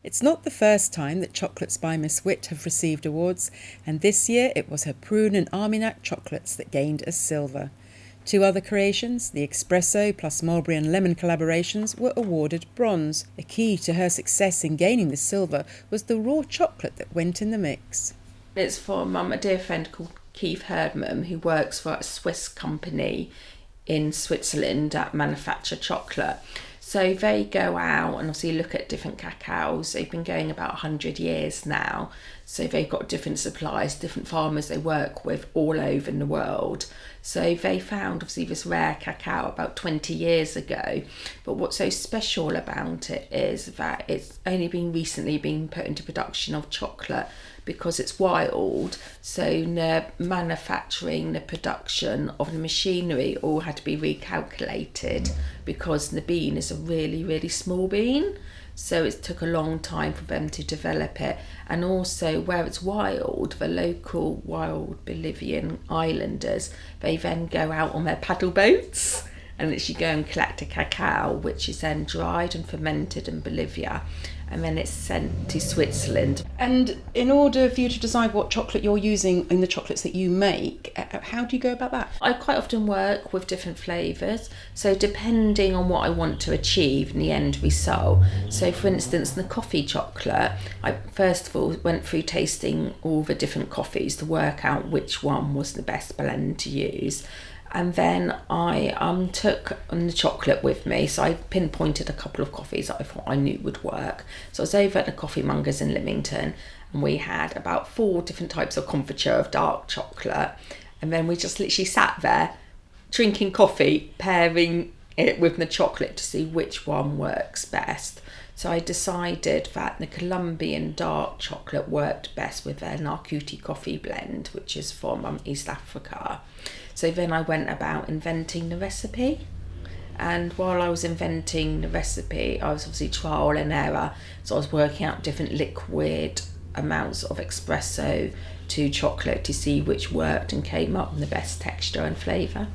It's not the first time that chocolates by Miss Witt have received awards, and this year it was her prune and Arminac chocolates that gained a silver. Two other creations, the espresso plus mulberry and lemon collaborations, were awarded bronze. A key to her success in gaining the silver was the raw chocolate that went in the mix. It's from a dear friend called Keith Herdman, who works for a Swiss company in Switzerland that manufacture chocolate. So they go out and obviously look at different cacaos. They've been going about 100 years now. So they've got different suppliers, different farmers they work with all over in the world. So they found obviously this rare cacao about 20 years ago. But what's so special about it is that it's only been recently been put into production of chocolate because it's wild. So the manufacturing, the production of the machinery all had to be recalculated because the bean is a really, really small bean. So it took a long time for them to develop it. And also where it's wild, the local wild Bolivian islanders, they then go out on their paddle boats and literally go and collect a cacao, which is then dried and fermented in Bolivia. And then it's sent to Switzerland. And in order for you to decide what chocolate you're using in the chocolates that you make, how do you go about that? I quite often work with different flavours, so depending on what I want to achieve in the end result. So for instance, the coffee chocolate, I first of all went through tasting all the different coffees to work out which one was the best blend to use. And then I took the chocolate with me, so I pinpointed a couple of coffees that I thought I knew would work. So I was over at the coffee mongers in Lymington, and we had about 4 different types of confiture of dark chocolate. And then we just literally sat there drinking coffee, pairing it with the chocolate to see which one works best. So I decided that the Colombian dark chocolate worked best with their Narcuti coffee blend, which is from East Africa. So then I went about inventing the recipe. And while I was inventing the recipe, I was obviously trial and error. So I was working out different liquid amounts of espresso to chocolate to see which worked and came up with the best texture and flavour.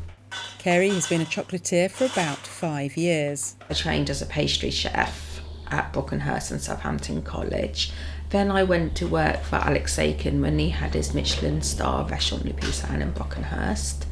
Kerry has been a chocolatier for about 5 years. I trained as a pastry chef at Brockenhurst and Southampton College. Then I went to work for Alex Aiken when he had his Michelin star restaurant Le Poussin in Brockenhurst.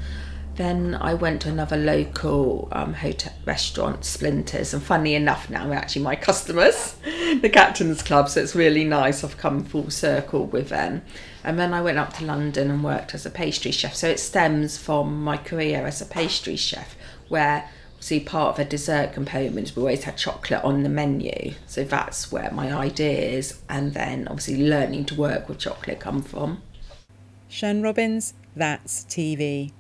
Then I went to another local hotel restaurant, Splinters, and funny enough now they're actually my customers, the Captain's Club, so it's really nice. I've come full circle with them. And then I went up to London and worked as a pastry chef. So it stems from my career as a pastry chef, where obviously part of a dessert component, we always had chocolate on the menu. So that's where my ideas and then obviously learning to work with chocolate come from. Shan Robins, That's TV.